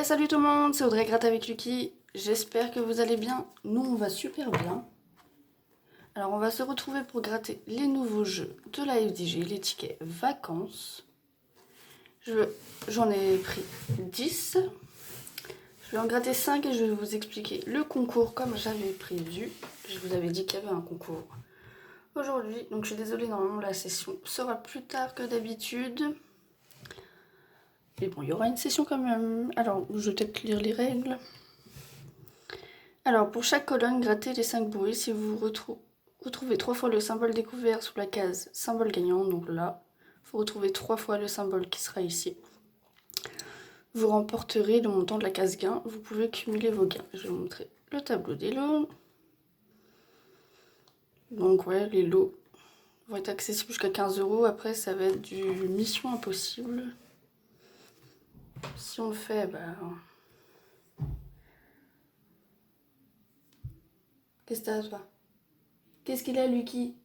Salut tout le monde, c'est Audrey Gratte avec Lucky. J'espère que vous allez bien. Nous, on va super bien. Alors, on va se retrouver pour gratter les nouveaux jeux de la FDJ, les tickets vacances. J'en ai pris 10. Je vais en gratter 5 et je vais vous expliquer le concours comme j'avais prévu. Je vous avais dit qu'il y avait un concours aujourd'hui. Donc, je suis désolée, normalement, la session sera plus tard que d'habitude. Mais bon, il y aura une session quand même. Alors, je vais peut-être lire les règles. Alors, pour chaque colonne, grattez les 5 bruits. Si vous retrouvez 3 fois le symbole découvert sous la case symbole gagnant, donc là, il faut retrouver 3 fois le symbole qui sera ici. Vous remporterez le montant de la case gain. Vous pouvez cumuler vos gains. Je vais vous montrer le tableau des lots. Donc, ouais, les lots vont être accessibles jusqu'à 15 €. Après, ça va être du mission impossible. Si on le fait, bah... Qu'est-ce que t'as, toi? Qu'est-ce qu'il a, Lucky?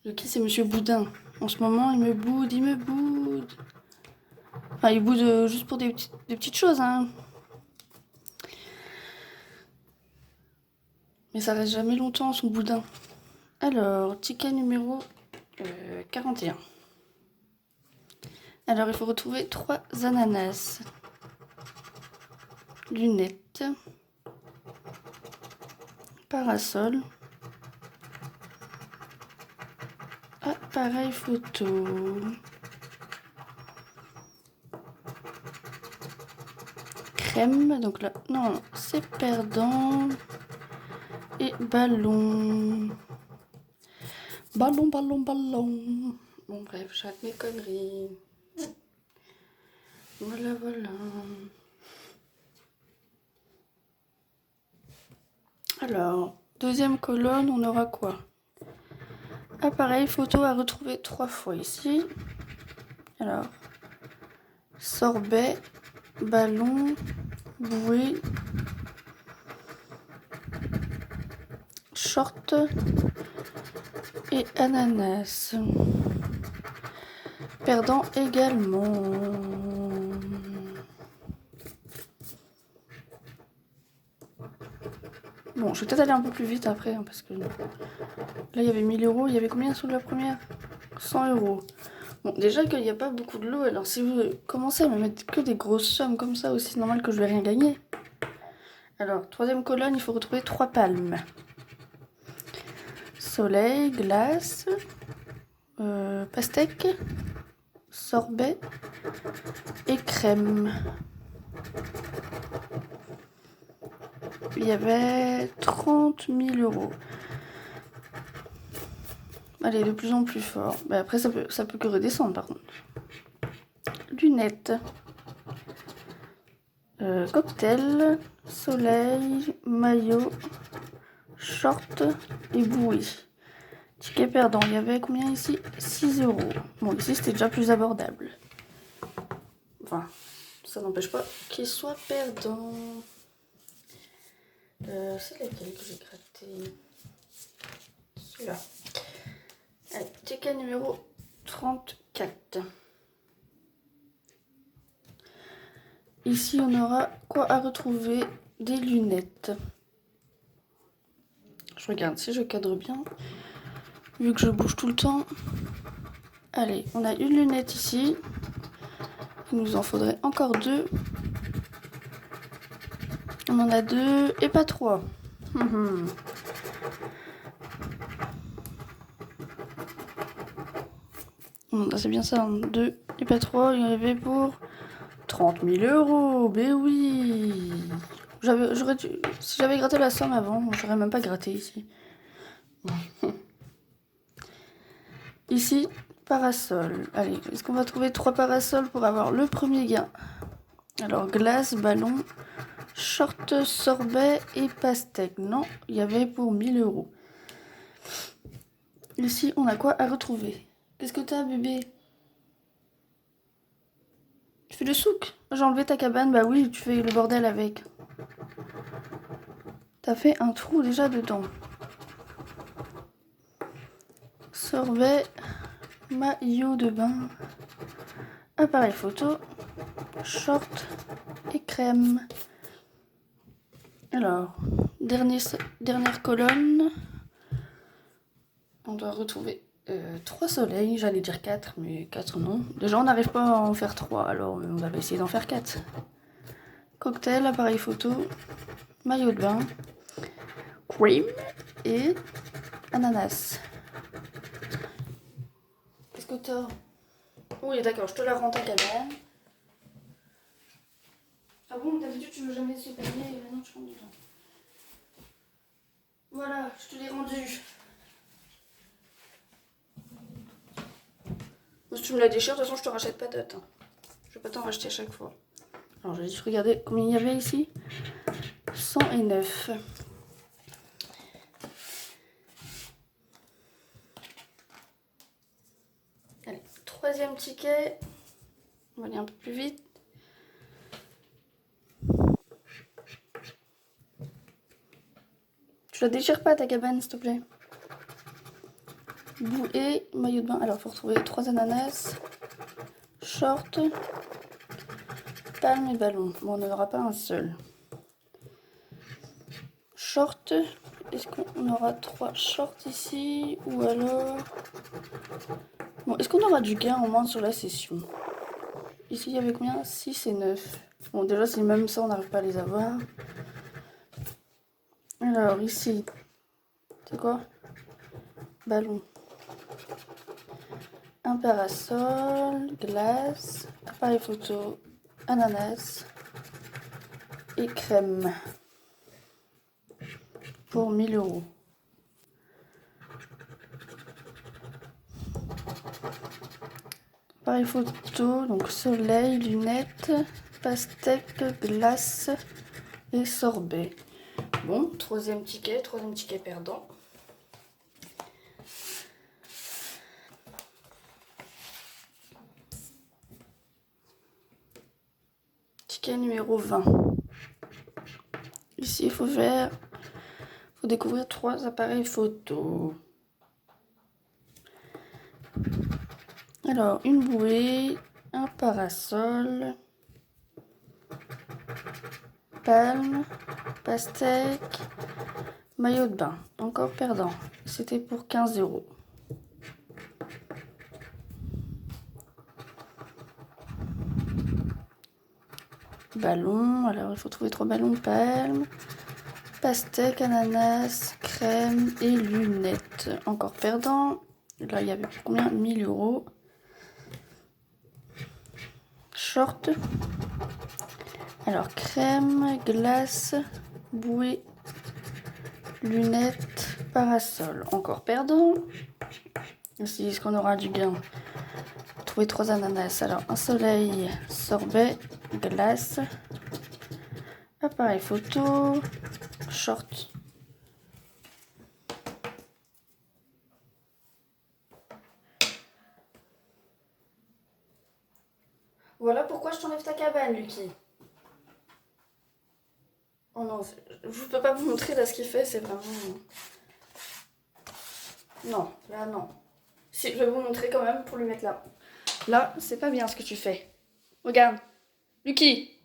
Lucky, c'est Monsieur Boudin. En ce moment, il me boude, il me boude. Enfin, il boude juste pour des petites choses, hein. Mais ça reste jamais longtemps, son boudin. Alors, ticket numéro 41. Alors, il faut retrouver 3 ananas. Lunettes. Parasol. Appareil photo. Crème, donc là, non, c'est perdant. Et ballon. Ballon. Bon, bref, j'arrête mes conneries. Voilà. Alors, deuxième colonne, on aura quoi? Appareil photo à retrouver 3 fois ici. Alors, sorbet, ballon, bouée, short et ananas. Perdant également. Bon, je vais peut-être aller un peu plus vite après, hein, parce que là, il y avait 1000 €. Il y avait combien sous la première? 100 €. Bon, déjà qu'il n'y a pas beaucoup de lots, alors si vous commencez à me mettre que des grosses sommes comme ça, aussi c'est normal que je vais rien gagner. Alors, troisième colonne, il faut retrouver 3 palmes. Soleil, glace, pastèque, sorbet et crème. Il y avait 30 000 €. Allez, de plus en plus fort. Mais après, ça peut que redescendre par contre. Lunettes. Cocktail, soleil, maillot, short et bouée. Ticket perdant, il y avait combien ici? 6 €. Bon, ici c'était déjà plus abordable. Enfin, ça n'empêche pas qu'il soit perdant. C'est laquelle que j'ai gratté? Celui-là. Allez, ticket numéro 34. Ici, on aura quoi à retrouver? Des lunettes. Je regarde si je cadre bien, vu que je bouge tout le temps. Allez, on a une lunette ici. Il nous en faudrait encore 2. On en a 2 et pas 3. C'est bien ça, 2 et pas 3. Il y en avait pour 30 000 €. Ben oui. Si j'avais gratté la somme avant, j'aurais même pas gratté ici. Ici, parasol. Allez, est-ce qu'on va trouver 3 parasols pour avoir le premier gain? Alors, glace, ballon, short, sorbet et pastèque. Non, il y avait pour 1000 €. Ici, on a quoi à retrouver? Qu'est-ce que t'as, bébé? Tu fais le souk? J'ai enlevé ta cabane, bah oui, tu fais le bordel avec. T'as fait un trou déjà dedans. Sorbet, maillot de bain, appareil photo, short et crème. crème. Alors, dernière colonne. On doit retrouver 3 soleils, j'allais dire 4, mais 4 non. Déjà, on n'arrive pas à en faire 3, alors on va essayer d'en faire 4. Cocktail, appareil photo, maillot de bain, cream et ananas. Qu'est-ce que t'as? Oui, d'accord, je te la rends ta cabane. Ah bon, d'habitude tu veux jamais laisser panier et maintenant tu rentres dedans. Voilà, je te l'ai rendu. Si tu me la déchires, de toute façon je te rachète pas d'autres. Hein. Je vais pas t'en racheter à chaque fois. Alors je vais juste regarder combien il y avait ici. 109. Allez, troisième ticket. On va aller un peu plus vite. Tu la déchires pas ta cabane s'il te plaît. Bouée, maillot de bain. Alors il faut retrouver 3 ananas. Short. Palme et ballon. Bon, on n'en aura pas un seul. Short. Est-ce qu'on aura 3 shorts ici? Ou alors... Bon, est-ce qu'on aura du gain en moins sur la session? Ici, il y avait combien? 6 et 9. Bon, déjà, c'est même ça, on n'arrive pas à les avoir. Alors, ici, c'est quoi? Ballon. Un parasol, glace, appareil photo, ananas et crème. Pour 1000 €. Appareil photo, donc soleil, lunettes, pastèque, glace et sorbet. Bon, troisième ticket perdant. Ticket numéro 20. Ici, il faut découvrir 3 appareils photo. Alors, une bouée, un parasol, palme, pastèque, maillot de bain. Encore perdant. C'était pour 15 €. Ballon, alors il faut trouver 3 ballons, palme, pastèque, ananas, crème et lunettes. Encore perdant. Là, il y avait combien? 1000 €. Short. Alors, crème, glace, bouée, lunettes, parasol. Encore perdant. Ici, est-ce qu'on aura du gain? Trouver 3 ananas. Alors, un soleil, sorbet, glace, appareil photo, short. Voilà pourquoi je t'enlève ta cabane, Lucky. Oh non, je peux pas vous montrer là ce qu'il fait, c'est vraiment... Non, là non. Si, je vais vous montrer quand même pour le mettre là. Là, c'est pas bien ce que tu fais. Regarde. Lucky.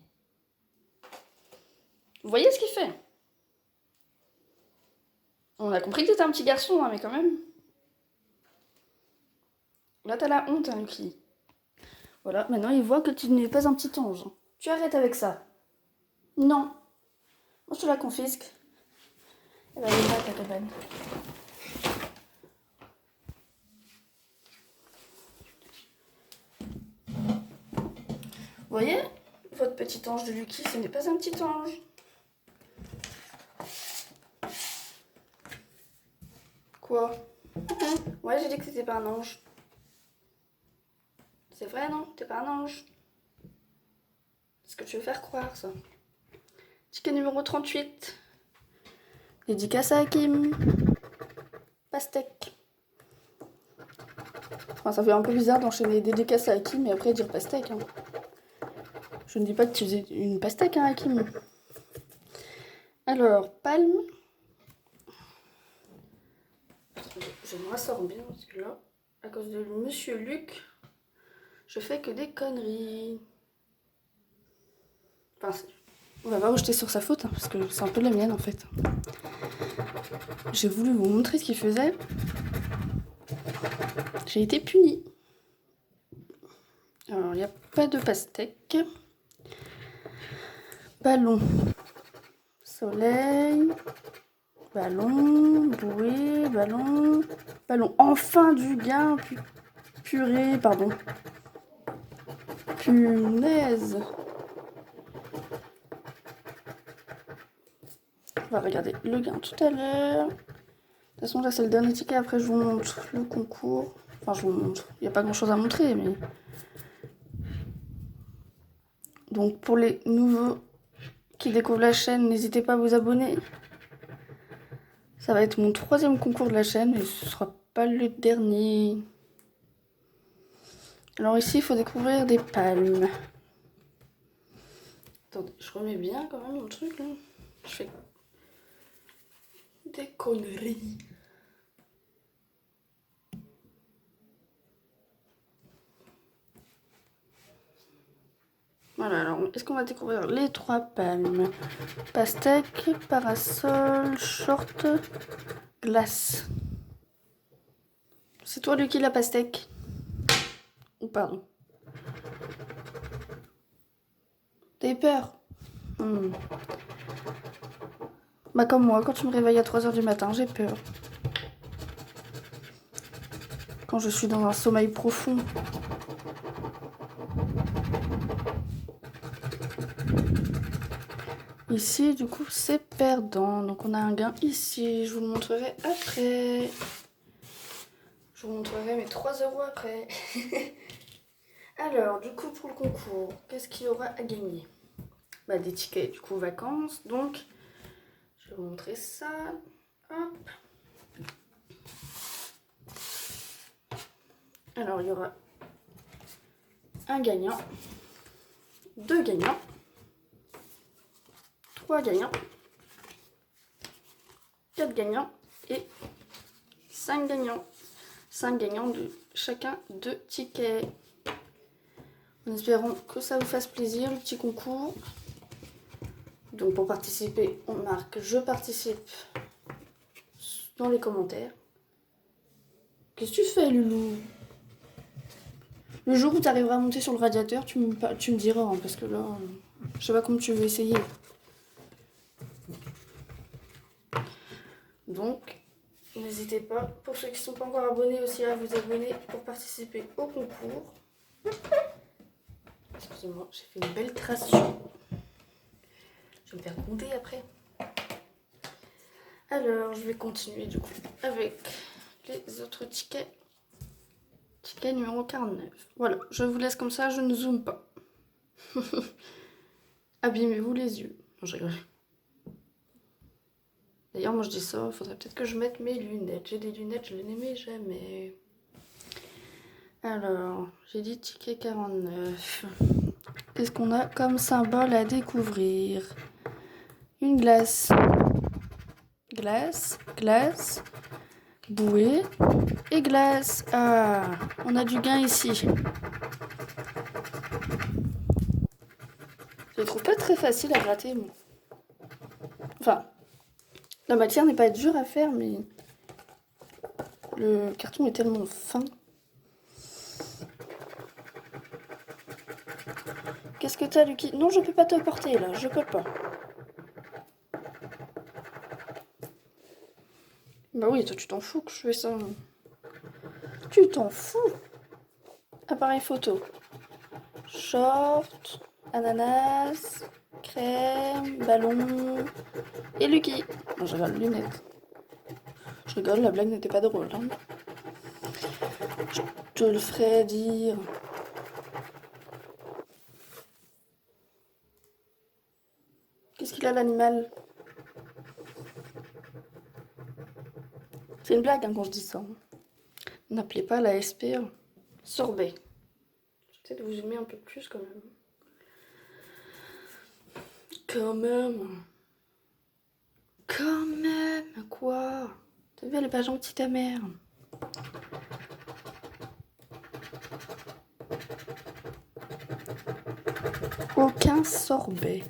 Vous voyez ce qu'il fait? On a compris que t'étais un petit garçon, hein, mais quand même. Là, t'as la honte, hein, Lucky. Voilà, maintenant il voit que tu n'es pas un petit ange. Tu arrêtes avec ça. Non. Moi, je te la confisque. Elle va aller là, ta cabane. Vous voyez? Votre petit ange de Lucky, ce n'est pas un petit ange. Quoi? Ouais, j'ai dit que c'était pas un ange. C'est vrai, non? T'es pas un ange. C'est ce que tu veux faire croire, ça. Ticket numéro 38. Dédicace à Hakim. Pastèque. Enfin, ça fait un peu bizarre d'enchaîner dédicace à Hakim et après dire pastèque. Hein. Je ne dis pas que tu faisais une pastèque, hein, Hakim. Alors, palme. Je me rassure bien parce que là, à cause de Monsieur Luc, je fais que des conneries. Enfin, On va pas rejeter sur sa faute, hein, parce que c'est un peu la mienne en fait. J'ai voulu vous montrer ce qu'il faisait. J'ai été punie. Alors, il n'y a pas de pastèque. Ballon. Soleil. Ballon. Bouée. Ballon. Ballon. Enfin du gain. Purée, pardon. Punaise. On va regarder le gain tout à l'heure. De toute façon, là, c'est le dernier ticket. Après, je vous montre le concours. Enfin, je vous montre. Il n'y a pas grand-chose à montrer, mais... Donc, pour les nouveaux qui découvrent la chaîne, n'hésitez pas à vous abonner. Ça va être mon 3e concours de la chaîne et ce sera pas le dernier. Alors ici, il faut découvrir des palmes. Attendez, je remets bien quand même mon truc là. Je fais des conneries. Voilà, alors est-ce qu'on va découvrir les 3 palmes? Pastèque, parasol, short, glace. C'est toi, Lucky, la pastèque? Ou pardon. T'as eu peur? Bah comme moi, quand tu me réveilles à 3h du matin, j'ai peur. Quand je suis dans un sommeil profond. Ici, du coup, c'est perdant. Donc, on a un gain ici. Je vous le montrerai après. Je vous montrerai mes 3 € après. Alors, du coup, pour le concours, qu'est-ce qu'il y aura à gagner? Bah, des tickets, du coup, vacances. Donc, je vais vous montrer ça. Hop. Alors, il y aura un gagnant, 2 gagnants, 3 gagnants, 4 gagnants et 5 gagnants. 5 gagnants de chacun 2 tickets. En espérant que ça vous fasse plaisir, le petit concours. Donc pour participer, on marque « Je participe » dans les commentaires. Qu'est-ce que tu fais, Loulou? Le jour où tu arriveras à monter sur le radiateur, tu me diras, hein, parce que là, je sais pas comment tu veux essayer. Donc, n'hésitez pas, pour ceux qui ne sont pas encore abonnés aussi, à vous abonner pour participer au concours. Excusez-moi, j'ai fait une belle trace. Je vais me faire compter après. Alors, je vais continuer du coup avec les autres tickets. Ticket numéro 49. Voilà, je vous laisse comme ça, je ne zoome pas. Abîmez-vous les yeux. Non, je rigole. D'ailleurs, moi je dis ça, il faudrait peut-être que je mette mes lunettes. J'ai des lunettes, je les n'aimais jamais. Alors, j'ai dit ticket 49. Qu'est-ce qu'on a comme symbole à découvrir? Une glace. Glace, glace, bouée et glace. Ah, on a du gain ici. Je les trouve pas très facile à gratter, moi. Enfin, la matière n'est pas dure à faire, mais le carton est tellement fin. Qu'est-ce que t'as, Lucky? Non, je peux pas te porter, là. Je peux pas. Bah oui, toi, tu t'en fous que je fais ça. Tu t'en fous. Appareil photo. Short, ananas, crème, ballon et Lucky. Non, je rigole, lunettes. Je rigole, la blague n'était pas drôle. Hein. Je te le ferai dire. Qu'est-ce qu'il a, l'animal? C'est une blague hein, quand je dis ça. N'appelez pas la SP sorbet. Je vais peut-être vous zoomer un peu plus quand même. Quand même, quoi? T'as vu, elle est pas gentille ta mère. Aucun sorbet.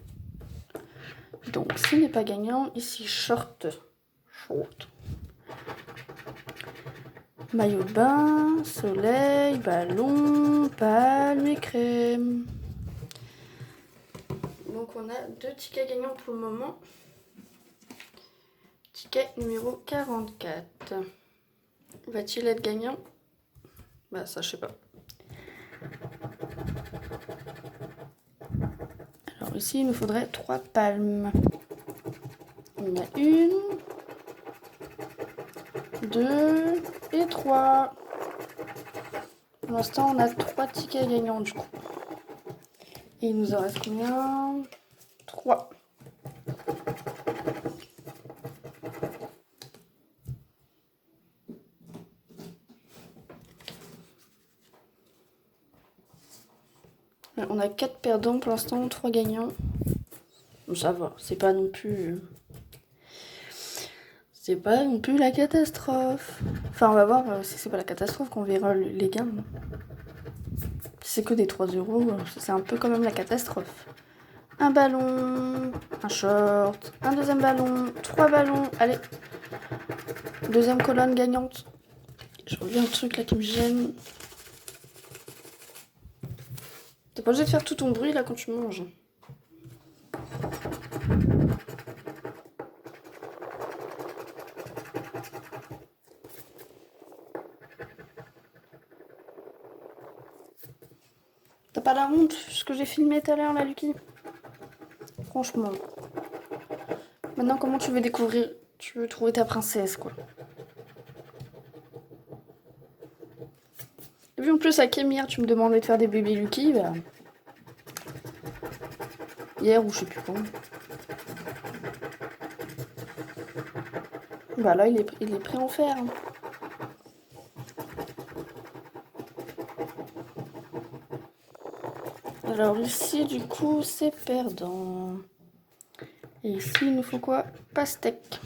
Donc, ce n'est pas gagnant. Ici, short. Maillot de bain, soleil, ballon, palme et crème. Donc, on a 2 tickets gagnants pour le moment. Ticket numéro 44. Va-t-il être gagnant? Bah, ça, je sais pas. Alors, ici, il nous faudrait 3 palmes. On a 1, 2 et 3. Pour l'instant, on a 3 tickets gagnants du coup. Et il nous en reste combien? 3. On a 4 perdants pour l'instant, 3 gagnants. Bon, ça va, c'est pas non plus... C'est pas non plus la catastrophe. Enfin, on va voir si c'est pas la catastrophe qu'on verra les gains. Si c'est que des 3 euros, c'est un peu quand même la catastrophe. Un ballon, un short, un deuxième ballon, 3 ballons. Allez, deuxième colonne gagnante. Je reviens un truc là qui me gêne. T'es pas obligé de faire tout ton bruit là quand tu manges. T'as pas la honte ce que j'ai filmé tout à l'heure là, Lucky? Franchement. Maintenant, comment tu veux découvrir? Tu veux trouver ta princesse, quoi. Et puis en plus, à Kémir, tu me demandais de faire des bébés Lucky, bah... Hier ou je sais plus quand. Bah là, il est prêt à en faire. Hein. Alors ici, du coup, c'est perdant. Et ici, il nous faut quoi? Pastèque.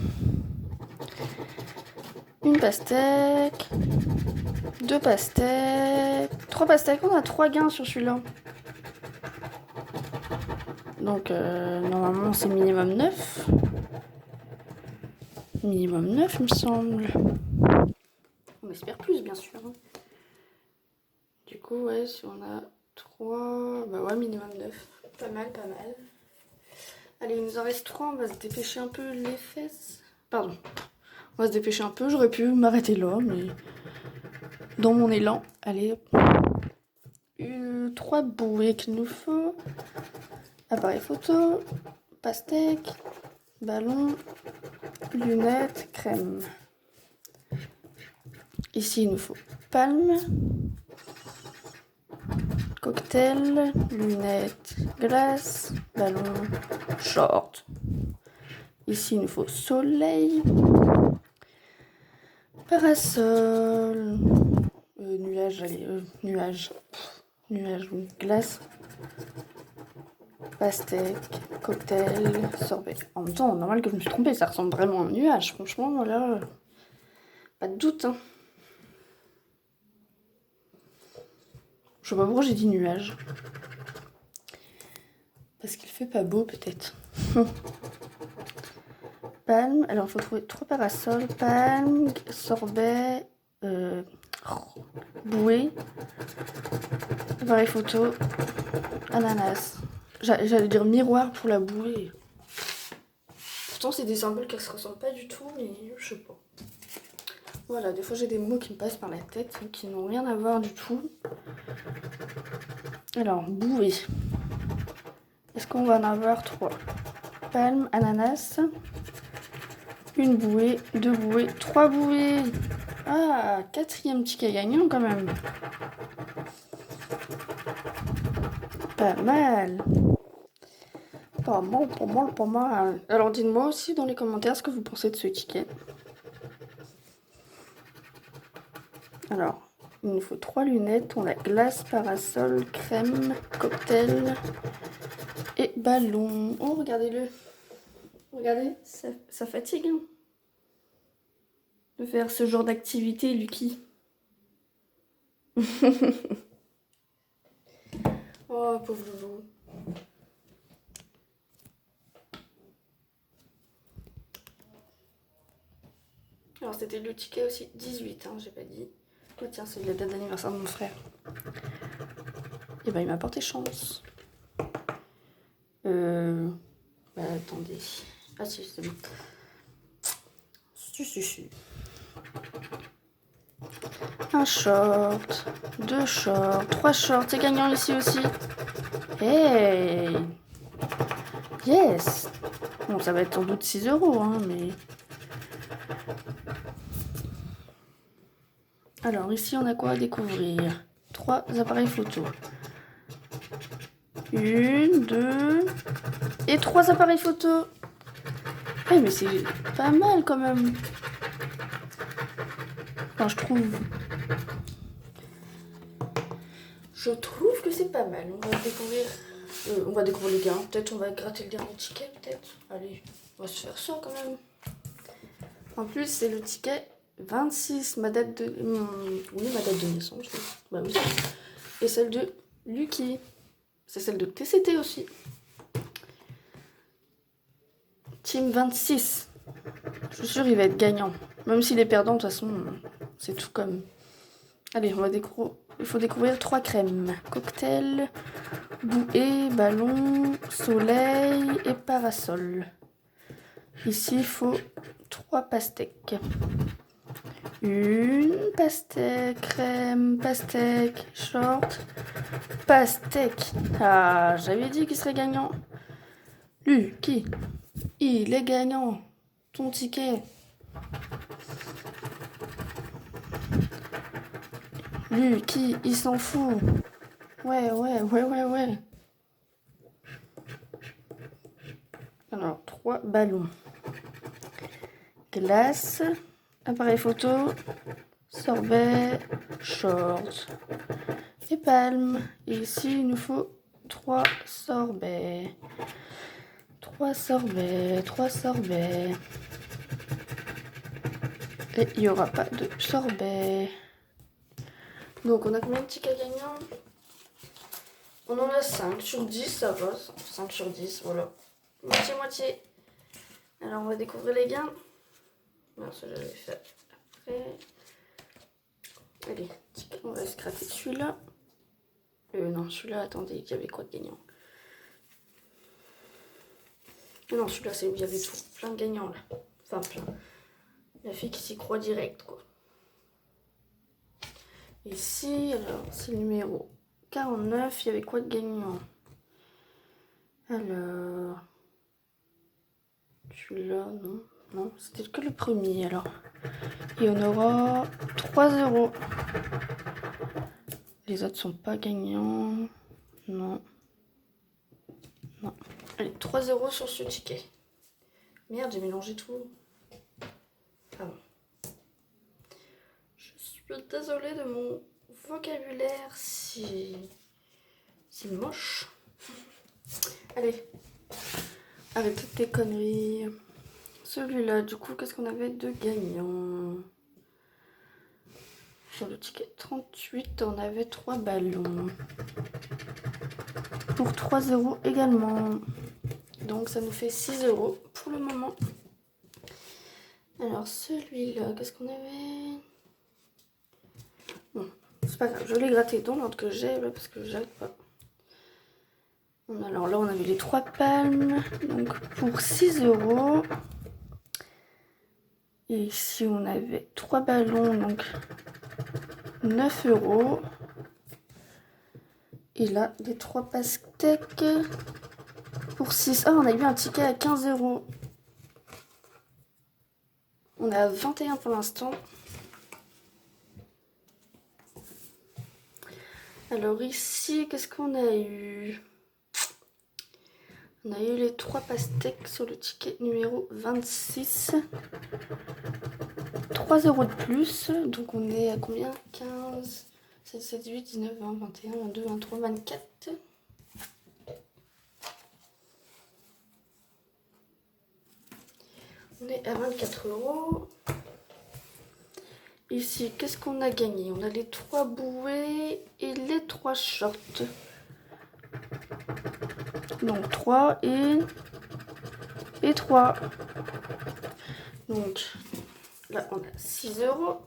Une pastèque. 2 pastèques. 3 pastèques. On a 3 gains sur celui-là. Donc, normalement, c'est minimum 9. Minimum 9, il me semble. On espère plus, bien sûr. Du coup, ouais, si on a 3... Bah ouais, minimum 9. Pas mal, pas mal. Allez, il nous en reste 3. On va se dépêcher un peu les fesses. Pardon. On va se dépêcher un peu. J'aurais pu m'arrêter là, mais... Dans mon élan. Allez, hop. 3 bouées qu'il nous faut. Appareil photo. Pastèque. Ballon. Lunettes. Crème. Ici, il nous faut palme. Cocktail, lunettes, glace, ballon, short. Ici, il nous faut soleil, parasol, nuage, allez, nuage, glace, pastèque, cocktail, sorbet. En même temps, normal que je me suis trompée, ça ressemble vraiment à un nuage. Franchement, voilà, pas de doute. Hein. Je sais pas pourquoi j'ai dit nuage. Parce qu'il fait pas beau, peut-être. Palme. Alors, il faut trouver 3 parasols. Palme, sorbet, bouée, appareil photo, ananas. J'allais dire miroir pour la bouée. Pourtant, c'est des symboles qui se ressemblent pas du tout, mais je sais pas. Voilà, des fois j'ai des mots qui me passent par la tête, qui n'ont rien à voir du tout. Alors, bouée. Est-ce qu'on va en avoir 3? Palme, ananas, une bouée, 2 bouées, 3 bouées. Ah, 4e ticket gagnant quand même. Pas mal. Pas mal, pas mal, pas mal. Alors dites-moi aussi dans les commentaires ce que vous pensez de ce ticket. Alors, il nous faut 3 lunettes. On a glace, parasol, crème, cocktail et ballon. Oh, regardez-le. Regardez, ça fatigue hein, de faire ce genre d'activité, Lucky. Oh, pauvre loulou. Alors c'était le ticket aussi 18, hein, j'ai pas dit. Oh tiens, c'est la date d'anniversaire de mon frère. Et ben il m'a porté chance. Bah attendez. Ah si, c'est bon. Si. Un short, 2 shorts, 3 shorts, c'est gagnant ici aussi. Hey! Yes! Bon, ça va être sans doute 6 €, hein, mais... Alors, ici, on a quoi à découvrir? 3 appareils photo. 1, 2... Et 3 appareils photo. Eh, mais c'est pas mal, quand même. Enfin, je trouve... Je trouve que c'est pas mal. On va découvrir les gains. Peut-être on va gratter le dernier ticket, peut-être. Allez, on va se faire ça quand même. En plus, c'est le ticket 26, ma date de... Oui, ma date de naissance. Bah oui. Et celle de Lucky. C'est celle de TCT aussi. Team 26. Je suis sûre il va être gagnant. Même s'il est perdant, de toute façon, c'est tout comme... Allez, on va découvrir... Il faut découvrir 3 crèmes. Cocktail, bouée, ballon, soleil et parasol. Ici, il faut 3 pastèques. Une pastèque, crème, pastèque, short, pastèque. Ah, j'avais dit qu'il serait gagnant. Lucky, il est gagnant. Ton ticket. Lucky, il s'en fout. Ouais. Alors, 3 ballons. Glace, appareil photo, sorbet, short et palme. Et ici, il nous faut 3 sorbets. 3 sorbets. Et il n'y aura pas de sorbet. Donc, on a combien de tickets gagnants? On en a 5 sur 10, ça va. 5 sur 10, voilà. Moitié. Alors, on va découvrir les gains. Non, ça j'avais fait après. Allez, on va se gratter celui-là. Non, celui-là, attendez, il y avait quoi de gagnant? Non, celui-là, c'est où il y avait tout. Plein de gagnants, là. Enfin, plein. La fille qui s'y croit direct, quoi. Ici, alors, c'est le numéro 49. Il y avait quoi de gagnant? Alors... Celui-là, non. Non, c'était que le premier, alors. Et on aura 3 €. Les autres sont pas gagnants. Non. Allez, 3 € sur ce ticket. Merde, j'ai mélangé tout. Pardon. Je suis désolée de mon vocabulaire si moche. Allez, arrêtez tes conneries. Celui-là, du coup, qu'est-ce qu'on avait de gagnant? Sur le ticket 38, on avait 3 ballons. Pour 3 € également. Donc ça nous fait 6 € pour le moment. Alors celui-là, qu'est-ce qu'on avait? Bon, c'est pas grave, je l'ai gratté dans l'ordre que j'ai, parce que j'arrête pas. Alors là, on avait les 3 palmes. Donc pour 6 €. Et ici, on avait 3 ballons, donc 9 €. Et là, les 3 pastèques pour 6. Ah, on a eu un ticket à 15 €. On est à 21 pour l'instant. Alors ici, qu'est-ce qu'on a eu? On a eu les 3 pastèques sur le ticket numéro 26. 3 € de plus. Donc on est à combien? 15, 16, 17, 18, 19, 20, 21, 22, 23, 24. On est à 24 €. Ici, qu'est-ce qu'on a gagné? On a les 3 bouées et les 3 shorts. Donc 3 et 3. Donc Là, on a 6 euros.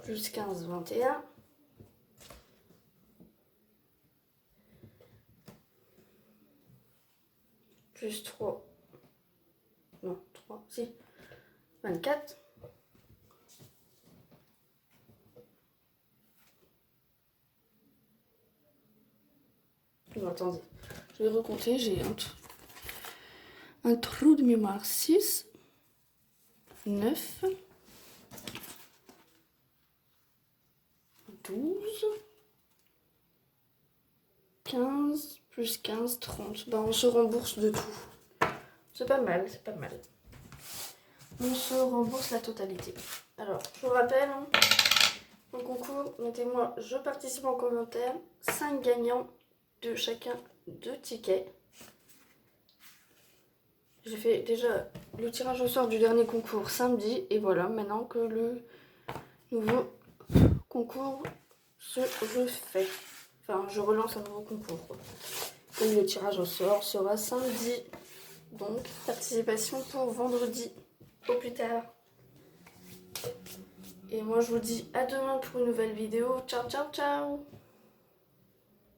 Plus 15, 21. Plus 3. Non, 3, si. 24. Non, attendez. Je vais recompter. J'ai un trou de mémoire. 6, 9, 12, 15, plus 15, 30. Ben, on se rembourse de tout. C'est pas mal, c'est pas mal. On se rembourse la totalité. Alors, je vous rappelle, hein, au concours, mettez-moi je participe en commentaire. 5 gagnants de chacun 2 tickets. J'ai fait déjà le tirage au sort du dernier concours samedi. Et voilà, maintenant que le nouveau concours se refait. Enfin, je relance un nouveau concours, quoi. Et le tirage au sort sera samedi. Donc, participation pour vendredi. Au plus tard. Et moi, je vous dis à demain pour une nouvelle vidéo. Ciao, ciao, ciao!